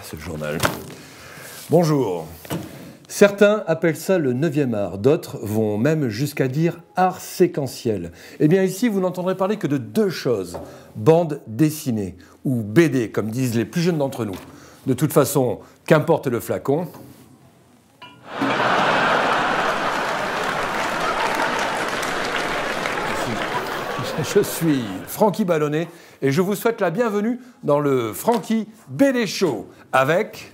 Ce journal. Bonjour. Certains appellent ça le 9e art, d'autres vont même jusqu'à dire art séquentiel. Eh bien ici, vous n'entendrez parler que de deux choses, bande dessinée, ou BD, comme disent les plus jeunes d'entre nous. De toute façon, qu'importe le flacon. Je suis Francky Ballonnet et je vous souhaite la bienvenue dans le Francky BD Show avec...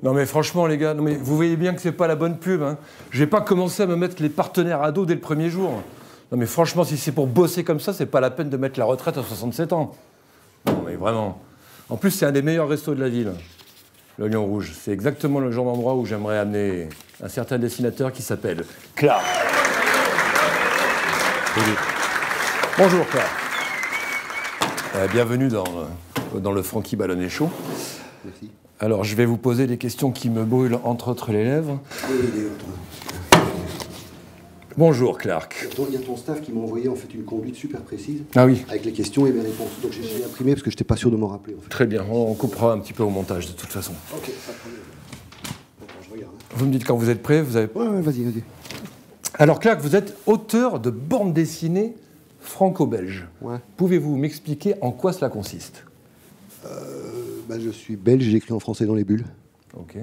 Non mais franchement les gars, non mais vous voyez bien que c'est pas la bonne pub. Hein. Je vais pas commencer à me mettre les partenaires ados dès le premier jour. Non mais franchement, si c'est pour bosser comme ça, c'est pas la peine de mettre la retraite à 67 ans. Non mais vraiment. En plus, c'est un des meilleurs restos de la ville, le Lion Rouge. C'est exactement le genre d'endroit où j'aimerais amener un certain dessinateur qui s'appelle Clark. Bonjour Clark. Bienvenue dans le Francky Ballonnet Show. Merci. Alors, je vais vous poser des questions qui me brûlent, entre autres, les lèvres. Bonjour, Clark. Il y a ton staff qui m'a envoyé en fait une conduite super précise. Ah oui. Avec les questions et mes réponses. Donc j'ai imprimé parce que je n'étais pas sûr de m'en rappeler. En fait. Très bien, on coupera un petit peu au montage, de toute façon. Ok, pas de problème. Attends, je regarde. Hein. Vous me dites quand vous êtes prêt, vous avez... Ouais, vas-y. Alors, Clark, vous êtes auteur de bande dessinée franco-belge. Ouais. Pouvez-vous m'expliquer en quoi cela consiste ? Je suis belge, j'écris en français dans les bulles. Ok. Je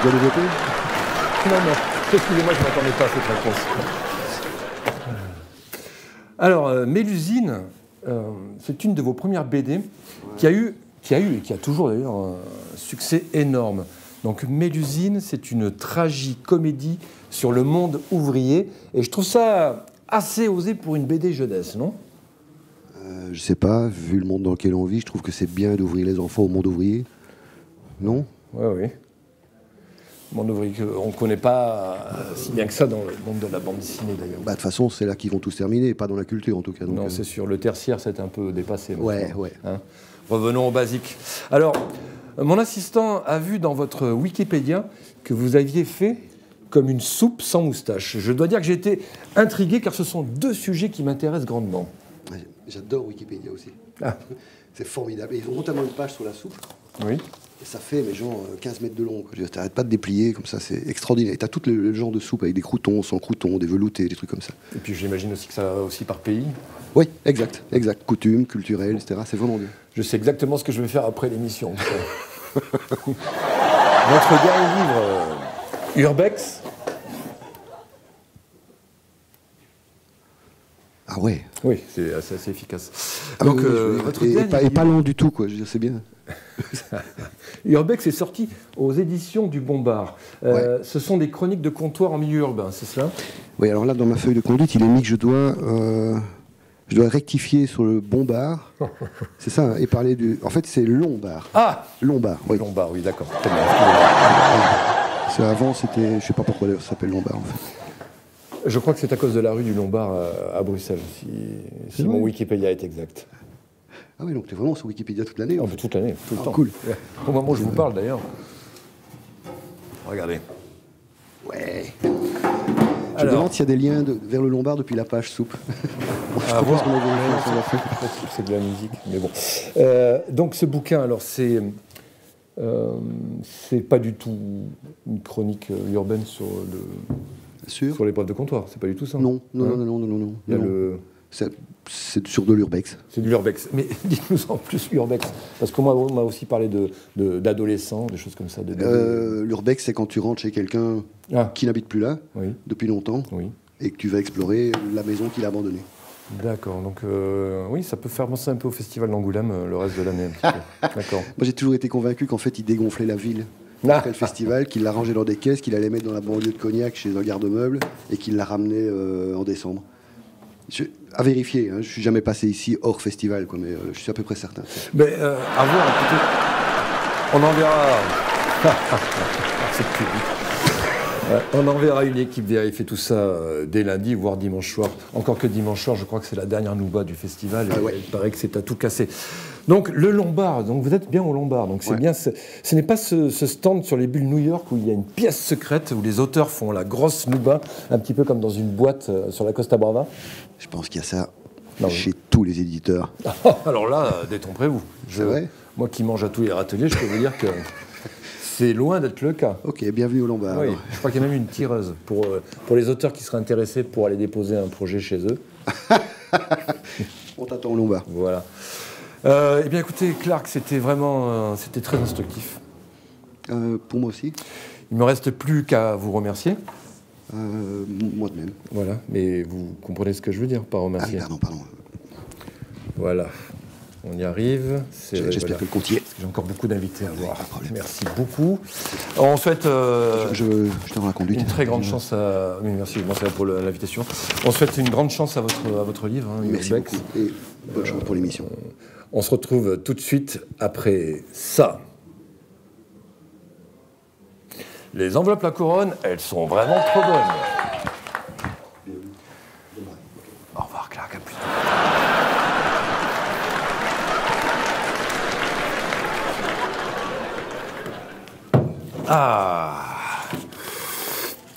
dois développer ? Non. Excusez-moi, je ne m'attendais pas à cette réponse. Alors, Mélusine, c'est une de vos premières BD qui a eu et qui a toujours d'ailleurs un succès énorme. Donc Mélusine, c'est une tragicomédie sur le monde ouvrier. Et je trouve ça assez osé pour une BD jeunesse, non ? Je sais pas, vu le monde dans lequel on vit, je trouve que c'est bien d'ouvrir les enfants au monde ouvrier. Non ? Oui. Monde ouvrier, on ne connaît pas si bien que ça dans le monde de la bande dessinée d'ailleurs. De toute façon, c'est là qu'ils vont tous terminer, pas dans la culture en tout cas. Donc, non, c'est sûr, le tertiaire c'est un peu dépassé. Ouais. Hein ? Revenons au basique. Alors, mon assistant a vu dans votre Wikipédia que vous aviez fait comme une soupe sans moustache. Je dois dire que j'ai été intrigué car ce sont deux sujets qui m'intéressent grandement. Ouais, j'adore Wikipédia aussi. Ah. C'est formidable. Ils ont notamment une page sur la soupe. Oui. Et ça fait, 15 mètres de long. Tu n'arrêtes pas de déplier comme ça, c'est extraordinaire. Et tu as tout le genre de soupe avec des croûtons, sans croûtons, des veloutés, des trucs comme ça. Et puis j'imagine aussi que ça va aussi par pays. Oui, exact. Coutumes, culturelles, etc. C'est vraiment bien. Je sais exactement ce que je vais faire après l'émission. Votre dernier livre, Urbex. Ah ouais. Oui, c'est assez efficace. Ah donc, oui, votre et pas long du tout, quoi. Je veux dire, c'est bien. Urbex est sorti aux éditions du Bombard. Ouais. Ce sont des chroniques de comptoir en milieu urbain, c'est cela ? Oui, alors là, dans ma feuille de conduite, il est mis que je dois rectifier sur le Bombard. C'est ça, hein, et parler du... En fait, c'est Lombard. Ah ! Lombard, oui. Lombard, oui, d'accord. Très bien. Avant, c'était... Je sais pas pourquoi d'ailleurs ça s'appelle Lombard, en fait. Je crois que c'est à cause de la rue du Lombard à Bruxelles, si mon Wikipédia est exact. Ah oui, donc tu es vraiment sur Wikipédia toute l'année. Oh, toute l'année, tout le temps. Cool. Ouais. Au moment où je vous parle d'ailleurs. Regardez. Ouais. Je me demande s'il y a des liens vers le Lombard depuis la page soupe. Je pense qu'on a vérifié sur la feuille. C'est de la musique, mais bon. Donc ce bouquin, alors c'est pas du tout une chronique urbaine sur l'épreuve de comptoir, c'est pas du tout ça. Non. C'est sur de l'urbex. C'est de l'urbex. Mais dites-nous en plus l'urbex. Parce que moi, on m'a aussi parlé d'adolescents, des choses comme ça. L'urbex, c'est quand tu rentres chez quelqu'un qui n'habite plus là, depuis longtemps, et que tu vas explorer la maison qu'il a abandonnée. D'accord, donc oui, ça peut faire penser un peu au Festival d'Angoulême le reste de l'année. D'accord. Moi, j'ai toujours été convaincu qu'en fait, il dégonflait la ville. Après le festival, qu'il l'a rangé dans des caisses, qu'il allait mettre dans la banlieue de Cognac chez un garde-meuble et qu'il l'a ramené en décembre. À vérifier, hein, je suis jamais passé ici hors festival, quoi, mais je suis à peu près certain. Mais à voir, écoutez, on en verra. C'est plus vite. On enverra une équipe vérifier tout ça dès lundi, voire dimanche soir. Encore que dimanche soir, je crois que c'est la dernière nouba du festival. Et il paraît que c'est à tout casser. Donc le Lombard, donc vous êtes bien au Lombard. Donc c'est bien. Ce n'est pas ce stand sur les bulles New York où il y a une pièce secrète où les auteurs font la grosse nouba, un petit peu comme dans une boîte sur la Costa Brava. Je pense qu'il y a ça chez tous les éditeurs. Alors là, détrompez-vous. C'est vrai. Moi qui mange à tous les râteliers, je peux vous dire que c'est loin d'être le cas. Ok, bienvenue au Lombard. Oui, je crois qu'il y a même une tireuse pour les auteurs qui seraient intéressés pour aller déposer un projet chez eux. On t'attend au Lombard. Voilà. Eh bien écoutez, Clark, c'était vraiment c'était très instructif. Pour moi aussi. Il ne me reste plus qu'à vous remercier. Moi de même. Voilà, mais vous comprenez ce que je veux dire par remercier. Ah, pardon. Voilà. On y arrive. J'espère que le compte y est. Parce que j'ai encore beaucoup d'invités à voir. Merci beaucoup. On souhaite je te rends la conduite. Une très grande chance à... Oui, merci pour l'invitation. On souhaite une grande chance à votre livre. Hein, merci beaucoup. Et bonne chance pour l'émission. On se retrouve tout de suite après ça. Les enveloppes La Couronne, elles sont vraiment trop bonnes. Au revoir, Clark, à plus tard. Ah.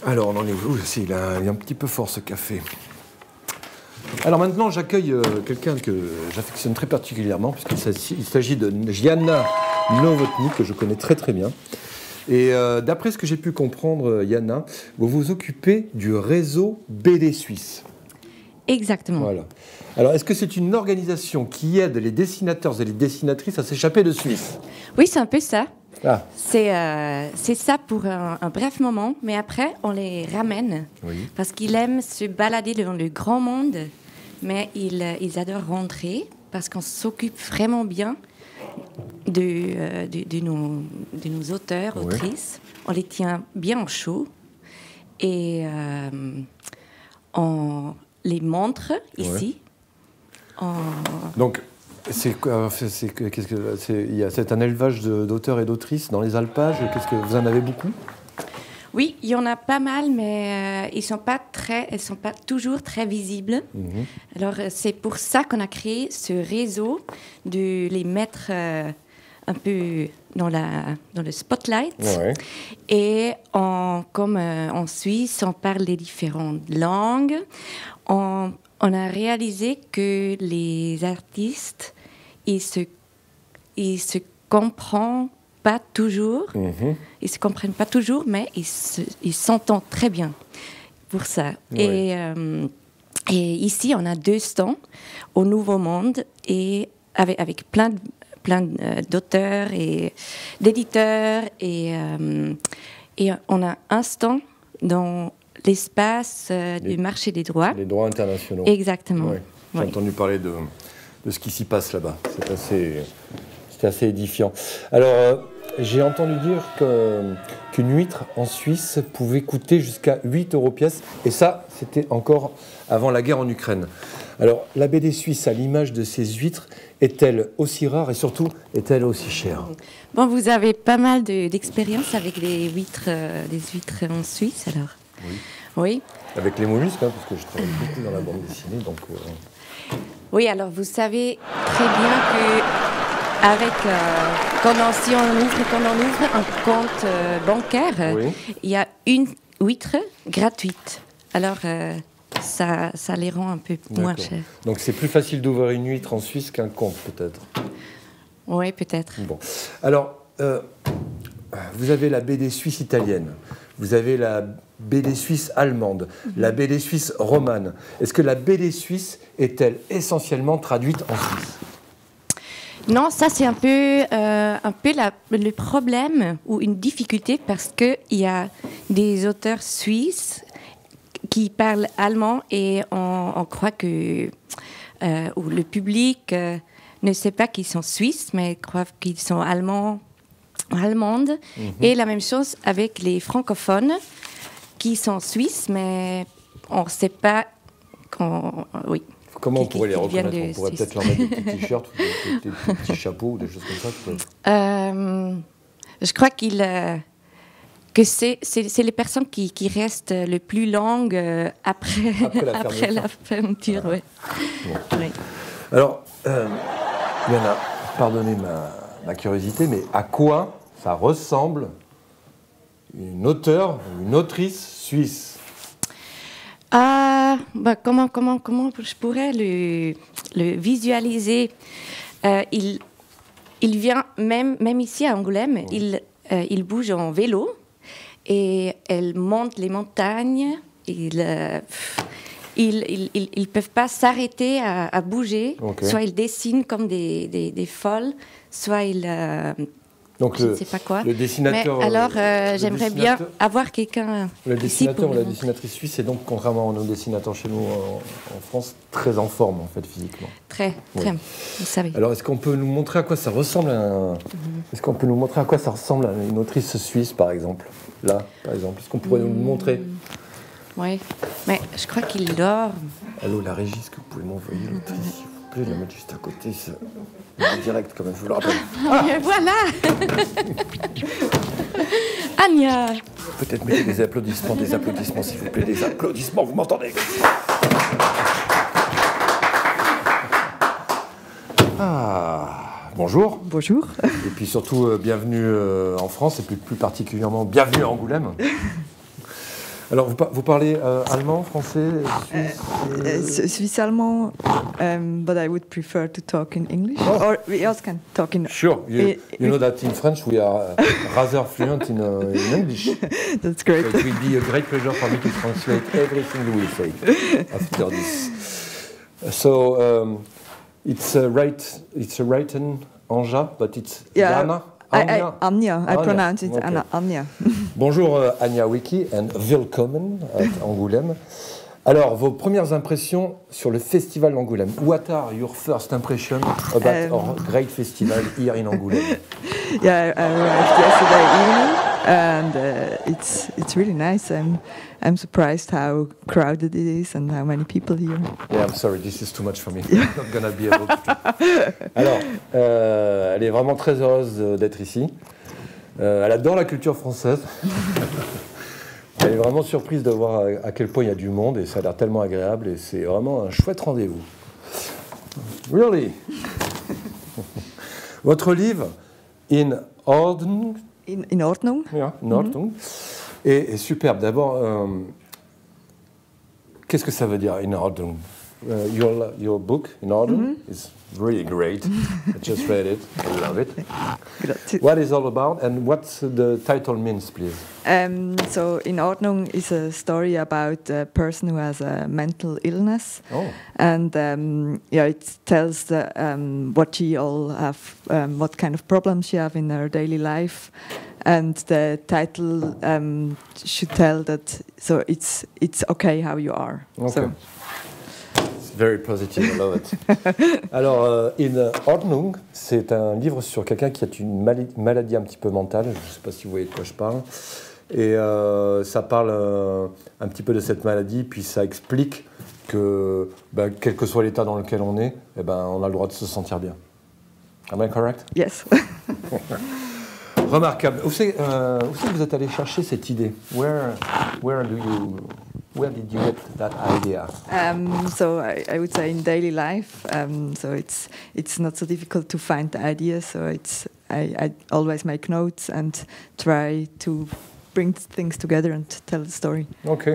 Alors, on en est où? Il est un petit peu fort, ce café. Alors maintenant, j'accueille quelqu'un que j'affectionne très particulièrement, puisqu'il s'agit de Jana Novotny, que je connais très très bien. Et d'après ce que j'ai pu comprendre, Jana, vous vous occupez du réseau BD Suisse. Exactement. Voilà. Alors, est-ce que c'est une organisation qui aide les dessinateurs et les dessinatrices à s'échapper de Suisse? Oui, c'est un peu ça. Ah. C'est ça pour un bref moment, mais après, on les ramène. Oui. Parce qu'ils aiment se balader dans le grand monde, mais ils adorent rentrer parce qu'on s'occupe vraiment bien de nos auteurs, autrices. On les tient bien au chaud et on les montre ici. Donc, c'est un élevage d'auteurs et d'autrices dans les alpages. Qu'est-ce que vous en avez beaucoup? Oui, il y en a pas mal, mais elles sont pas toujours très visibles. Alors c'est pour ça qu'on a créé ce réseau, de les mettre un peu dans le spotlight. Et comme en Suisse, on parle les différentes langues. On a réalisé que les artistes, ils se comprennent pas toujours. Ils se comprennent pas toujours, mais ils s'entendent très bien pour ça. Et ici, on a 2 stands au Nouveau Monde et avec plein d'auteurs et d'éditeurs et on a un stand dans l'espace du marché des droits. Les droits internationaux. Exactement. Oui. J'ai entendu parler de ce qui s'y passe là-bas. C'est assez édifiant. Alors, j'ai entendu dire qu'une huître en Suisse pouvait coûter jusqu'à 8 € pièce. Et ça, c'était encore avant la guerre en Ukraine. Alors, la BD suisse, à l'image de ces huîtres, est-elle aussi rare et surtout, est-elle aussi chère? Bon, vous avez pas mal d'expérience avec les huîtres en Suisse, alors? Oui. Avec les mollusques, hein, parce que je travaille beaucoup dans la bande dessinée, donc... Oui, alors vous savez très bien que si on ouvre un compte bancaire, il y a une huître gratuite. Alors, ça les rend un peu moins chers. Donc, c'est plus facile d'ouvrir une huître en Suisse qu'un compte, peut-être? Oui, peut-être. Bon. Alors, vous avez la BD suisse italienne, vous avez la BD suisse allemande, la BD suisse romane. Est-ce que la BD suisse est-elle essentiellement traduite en Suisse? Non, ça c'est un peu le problème ou une difficulté parce qu'il y a des auteurs suisses qui parlent allemand et on croit que ou le public ne sait pas qu'ils sont suisses, mais croient qu'ils sont allemandes. Et la même chose avec les francophones qui sont suisses, mais on ne sait pas oui. Comment on pourrait les reconnaître? On pourrait peut-être leur mettre des petits t-shirts, ou des petits chapeaux, ou des choses comme ça. Je crois que c'est les personnes qui restent le plus longues après la fermeture. Ah. Ouais. Bon. Oui. Alors, Yana, pardonnez ma curiosité, mais à quoi ça ressemble une auteure, une autrice suisse? Comment je pourrais le visualiser? Il vient même ici à Angoulême, il bouge en vélo et elle monte les montagnes. Ils peuvent pas s'arrêter à bouger. Okay. Soit ils dessinent comme des folles, soit ils donc je ne sais pas quoi. Le dessinateur. Mais alors, j'aimerais bien avoir quelqu'un. Le dessinateur ou la dessinatrice suisse est donc, contrairement à nos dessinateurs chez nous en France, très en forme en fait physiquement. Très, vous savez. Alors, est-ce qu'on peut nous montrer à quoi ça ressemble Est-ce qu'on peut nous montrer à quoi ça ressemble à une autrice suisse, par exemple? Là, par exemple, est-ce qu'on pourrait nous le montrer? Oui, mais je crois qu'il dort. Allô, la régie, est-ce que vous pouvez m'envoyer l'autrice, s'il vous plaît, la mettre juste à côté, direct, quand même, je vous le rappelle. Mais voilà. Anya. Peut-être mettez des applaudissements, s'il vous plaît, des applaudissements, vous m'entendez? Bonjour. Bonjour. Et puis surtout, bienvenue en France, et plus particulièrement, bienvenue à Angoulême. Alors, vous parlez allemand, français, suisse? Suisse-allemand, but I would prefer to talk in English. Oh. Or we also can talk in... Sure. You know that in French we are rather fluent in English. That's great. So it will be a great pleasure for me to translate everything you will say after this. So, it's written Anja, but it's Jana? Anya. I pronounce it okay. Anya. Bonjour Anya Wiki and welcome at Angoulême. Alors, vos premières impressions sur le festival d'Angoulême. What are your first impressions about our great festival here in Angoulême? Yeah, I arrived yesterday evening, and it's really nice. I'm surprised how crowded it is and how many people here. Yeah, I'm sorry, this is too much for me. I'm not gonna be able to. Alors, elle est vraiment très heureuse d'être ici. Elle adore la culture française. Elle est vraiment surprise de voir à quel point il y a du monde et ça a l'air tellement agréable et c'est vraiment un chouette rendez-vous. Really? Votre livre, In Ordnung. In Ordnung. Yeah, in Ordnung. Est superbe. D'abord, qu'est-ce que ça veut dire, In Ordnung? Your book, In Ordnung, is really great. I just read it. I love it. Grazie. What is it all about and what the title means, please? So, In Ordnung is a story about a person who has a mental illness. Oh. And it tells what she all have, what kind of problems she have in her daily life. And the title should tell that, so it's okay how you are. Okay. So. Very positive, I love it. Alors, In Ordnung, c'est un livre sur quelqu'un qui a une maladie un petit peu mentale. Je ne sais pas si vous voyez de quoi je parle. Et ça parle un petit peu de cette maladie, puis ça explique que, quel que soit l'état dans lequel on est, on a le droit de se sentir bien. Am I correct? Yes. Remarquable. Où c'est que vous êtes allé chercher cette idée? Where did you get that idea? So I would say in daily life. So it's not so difficult to find the idea. So I always make notes and try to bring things together and tell the story. Ok.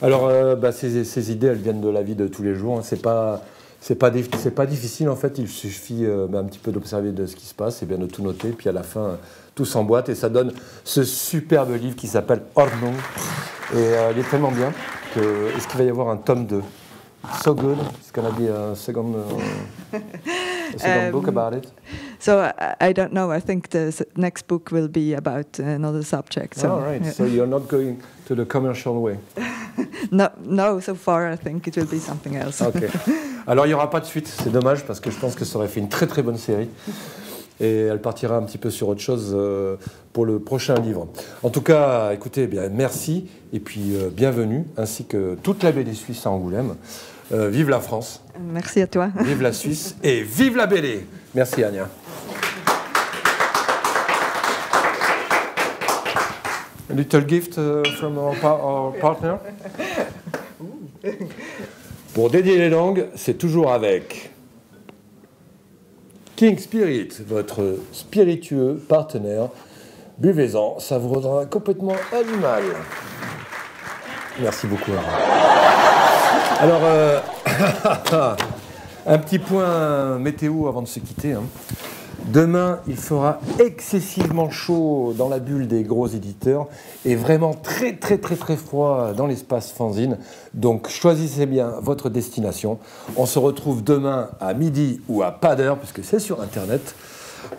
Alors ces idées, elles viennent de la vie de tous les jours. Hein. C'est pas difficile en fait. Il suffit un petit peu d'observer de ce qui se passe et bien de tout noter. Puis à la fin, tout s'emboîte et ça donne ce superbe livre qui s'appelle Ordnung. Et il est tellement bien que est-ce qu'il va y avoir un tome 2? So good. It's gonna be a second book about it. So I don't know. I think the next book will be about another subject. So, all right. Yeah. So you're not going to the commercial way. No, so far I think it will be something else. Ok. Alors il n'y aura pas de suite, c'est dommage parce que je pense que ça aurait fait une très très bonne série. Et elle partira un petit peu sur autre chose pour le prochain livre. En tout cas, écoutez, bien, merci et puis bienvenue, ainsi que toute la BD suisse à Angoulême. Vive la France. Merci à toi. Vive la Suisse et vive la BD. Merci Anya. A little gift from our partner. Pour dédier les langues, c'est toujours avec King Spirit, votre spiritueux partenaire. Buvez-en, ça vous rendra complètement animal. Merci beaucoup. Alors, un petit point météo avant de se quitter. Demain, il fera excessivement chaud dans la bulle des gros éditeurs et vraiment très très très très froid dans l'espace fanzine. Donc choisissez bien votre destination. On se retrouve demain à midi ou à pas d'heure, puisque c'est sur Internet,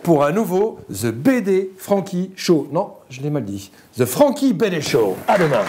pour un nouveau The BD Frankie Show. Non, je l'ai mal dit. The Frankie BD Show. À demain.